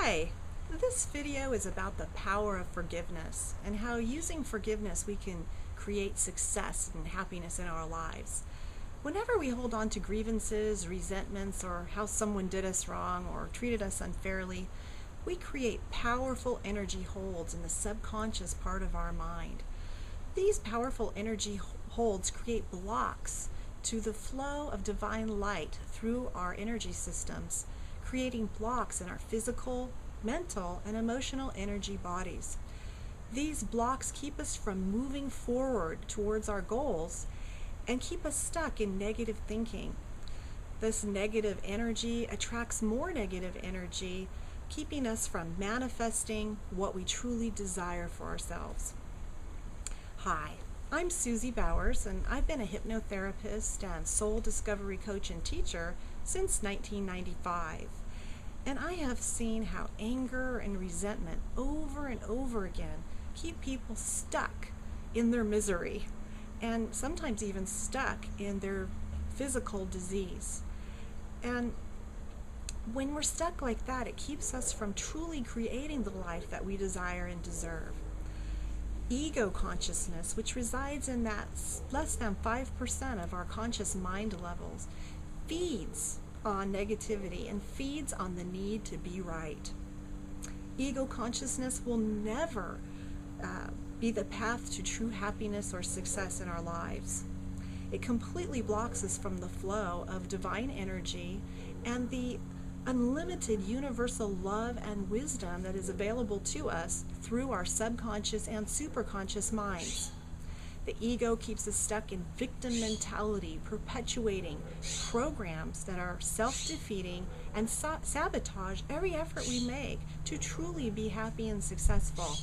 Hi! This video is about the power of forgiveness and how using forgiveness we can create success and happiness in our lives. Whenever we hold on to grievances, resentments, or how someone did us wrong or treated us unfairly, we create powerful energy holds in the subconscious part of our mind. These powerful energy holds create blocks to the flow of divine light through our energy systems, creating blocks in our physical, mental, and emotional energy bodies. These blocks keep us from moving forward towards our goals and keep us stuck in negative thinking. This negative energy attracts more negative energy, keeping us from manifesting what we truly desire for ourselves. Hi, I'm Susie Bowers, and I've been a hypnotherapist and soul discovery coach and teacher since 1995. And I have seen how anger and resentment over and over again keep people stuck in their misery and sometimes even stuck in their physical disease. And when we're stuck like that, it keeps us from truly creating the life that we desire and deserve. Ego consciousness, which resides in that less than 5% of our conscious mind levels, feeds on negativity and feeds on the need to be right. Ego consciousness will never be the path to true happiness or success in our lives. It completely blocks us from the flow of divine energy and the unlimited universal love and wisdom that is available to us through our subconscious and superconscious minds. The ego keeps us stuck in victim mentality, perpetuating programs that are self-defeating and sabotage every effort we make to truly be happy and successful.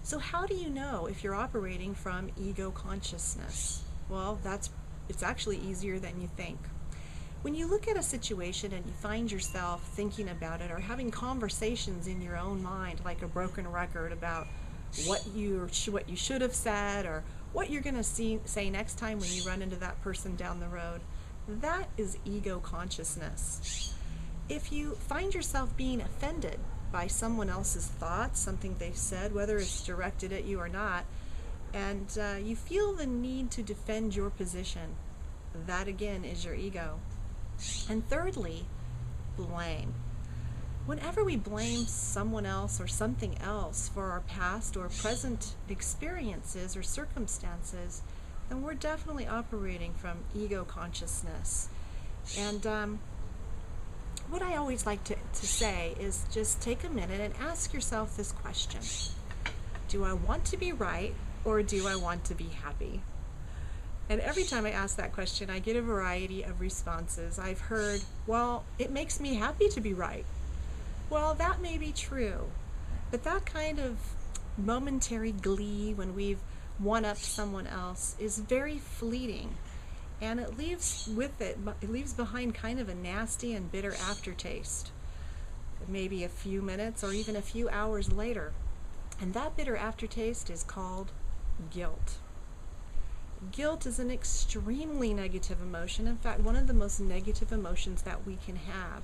So how do you know if you're operating from ego consciousness? Well, it's actually easier than you think. When you look at a situation and you find yourself thinking about it or having conversations in your own mind like a broken record about what you should have said or what you're going to say next time when you run into that person down the road, that is ego consciousness. If you find yourself being offended by someone else's thoughts, something they've said, whether it's directed at you or not, and you feel the need to defend your position, that again is your ego. And thirdly, blame. Whenever we blame someone else or something else for our past or present experiences or circumstances, then we're definitely operating from ego consciousness. And what I always like to say is just take a minute and ask yourself this question. Do I want to be right or do I want to be happy? And every time I ask that question, I get a variety of responses. I've heard, well, it makes me happy to be right. Well, that may be true, but that kind of momentary glee when we've one-upped someone else is very fleeting, and it leaves behind kind of a nasty and bitter aftertaste, maybe a few minutes or even a few hours later. And that bitter aftertaste is called guilt. Guilt is an extremely negative emotion. In fact, one of the most negative emotions that we can have.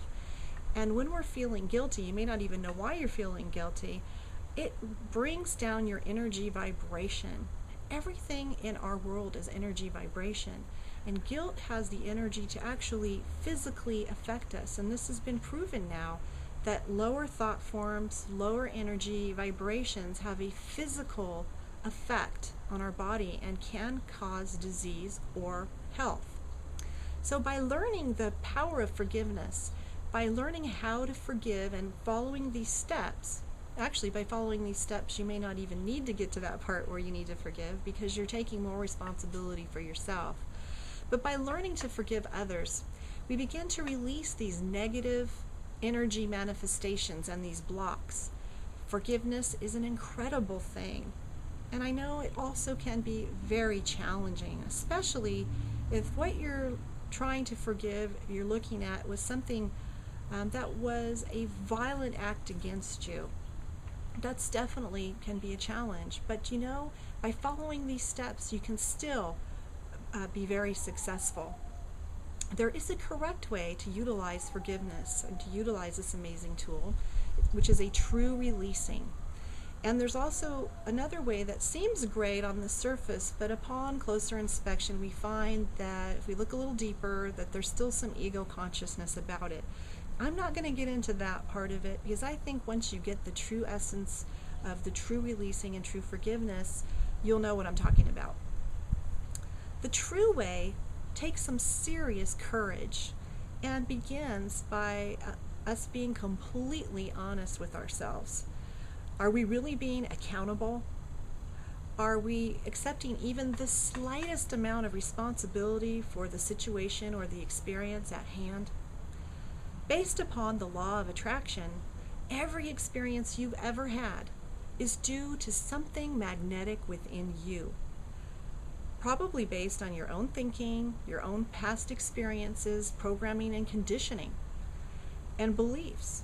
And when we're feeling guilty, you may not even know why you're feeling guilty, it brings down your energy vibration. Everything in our world is energy vibration. And guilt has the energy to actually physically affect us. And this has been proven now that lower thought forms, lower energy vibrations have a physical effect on our body and can cause disease or health. So by learning the power of forgiveness, by learning how to forgive and following these steps, actually by following these steps you may not even need to get to that part where you need to forgive because you're taking more responsibility for yourself. But by learning to forgive others, we begin to release these negative energy manifestations and these blocks. Forgiveness is an incredible thing. And I know it also can be very challenging, especially if what you're trying to forgive, you're looking at was something that was a violent act against you. That's definitely can be a challenge. But you know, by following these steps, you can still be very successful. There is a correct way to utilize forgiveness and to utilize this amazing tool, which is a true releasing. And there's also another way that seems great on the surface, but upon closer inspection, we find that if we look a little deeper, that there's still some ego consciousness about it. I'm not going to get into that part of it because I think once you get the true essence of the true releasing and true forgiveness, you'll know what I'm talking about. The true way takes some serious courage and begins by us being completely honest with ourselves. Are we really being accountable? Are we accepting even the slightest amount of responsibility for the situation or the experience at hand? Based upon the law of attraction, every experience you've ever had is due to something magnetic within you. Probably based on your own thinking, your own past experiences, programming and conditioning, and beliefs.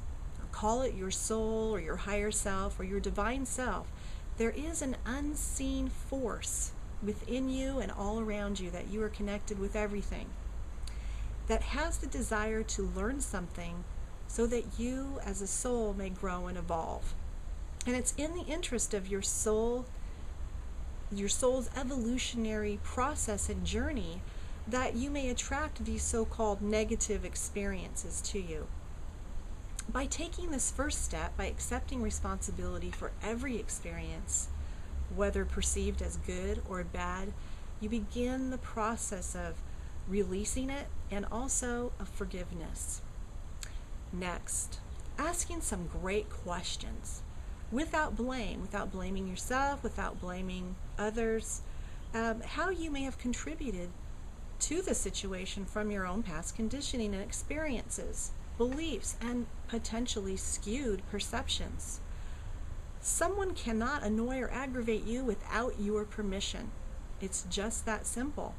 Call it your soul or your higher self or your divine self. There is an unseen force within you and all around you that you are connected with everything that has the desire to learn something so that you as a soul may grow and evolve. And it's in the interest of your soul's evolutionary process and journey that you may attract these so-called negative experiences to you. By taking this first step, by accepting responsibility for every experience, whether perceived as good or bad, you begin the process of releasing it and also of forgiveness. Next, asking some great questions without blame, without blaming yourself, without blaming others, how you may have contributed to the situation from your own past conditioning and experiences, beliefs, and potentially skewed perceptions. Someone cannot annoy or aggravate you without your permission. It's just that simple.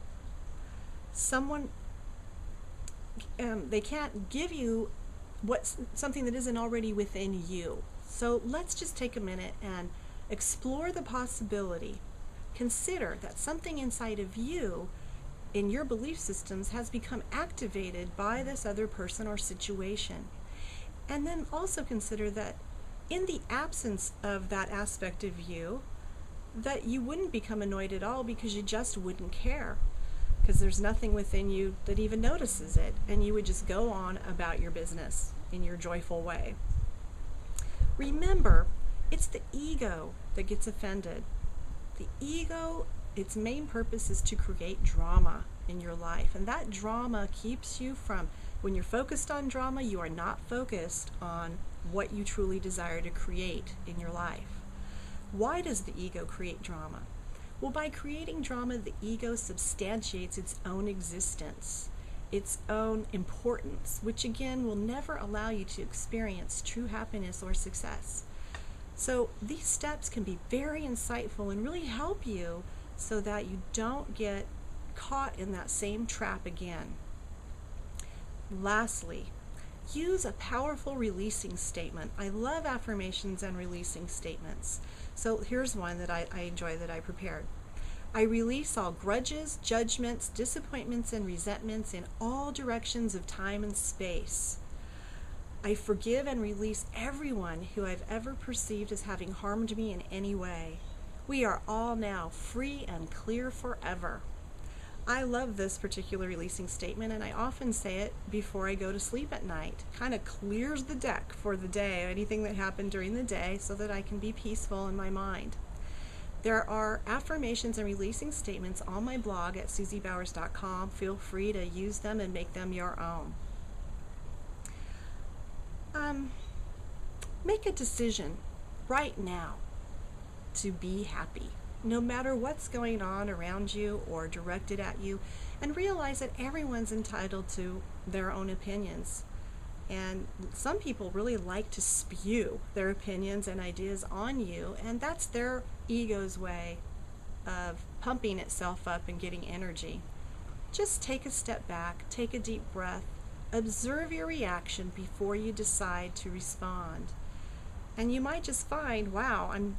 They can't give you something that isn't already within you. So let's just take a minute and explore the possibility. Consider that something inside of you in your belief systems has become activated by this other person or situation. And then also consider that in the absence of that aspect of you, that you wouldn't become annoyed at all because you just wouldn't care, because there's nothing within you that even notices it, and you would just go on about your business in your joyful way. Remember, it's the ego that gets offended. The ego, its main purpose is to create drama in your life, and that drama keeps you from, when you're focused on drama, you are not focused on what you truly desire to create in your life. Why does the ego create drama? Well, by creating drama, the ego substantiates its own existence, its own importance, which again will never allow you to experience true happiness or success. So these steps can be very insightful and really help you so that you don't get caught in that same trap again. Lastly, use a powerful releasing statement. I love affirmations and releasing statements. So here's one that I enjoy that I prepared. I release all grudges, judgments, disappointments, and resentments in all directions of time and space. I forgive and release everyone who I've ever perceived as having harmed me in any way. We are all now free and clear forever. I love this particular releasing statement, and I often say it before I go to sleep at night. Kind of clears the deck for the day, anything that happened during the day, so that I can be peaceful in my mind. There are affirmations and releasing statements on my blog at susiebowers.com. Feel free to use them and make them your own. Make a decision right now to be happy, no matter what's going on around you or directed at you, and realize that everyone's entitled to their own opinions. And some people really like to spew their opinions and ideas on you, and that's their ego's way of pumping itself up and getting energy. Just take a step back, take a deep breath, observe your reaction before you decide to respond. And you might just find, wow, I'm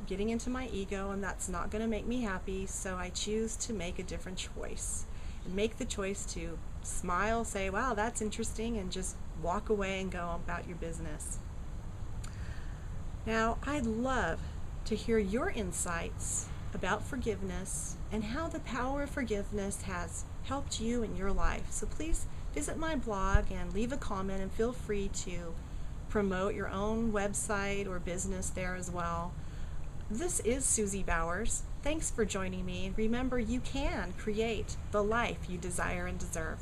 getting into my ego, and that's not going to make me happy, so I choose to make a different choice. And make the choice to smile, say, wow, that's interesting, and just walk away and go about your business. Now, I'd love to hear your insights about forgiveness and how the power of forgiveness has helped you in your life. So please visit my blog and leave a comment, and feel free to promote your own website or business there as well. This is Susie Bowers. Thanks for joining me. Remember, you can create the life you desire and deserve.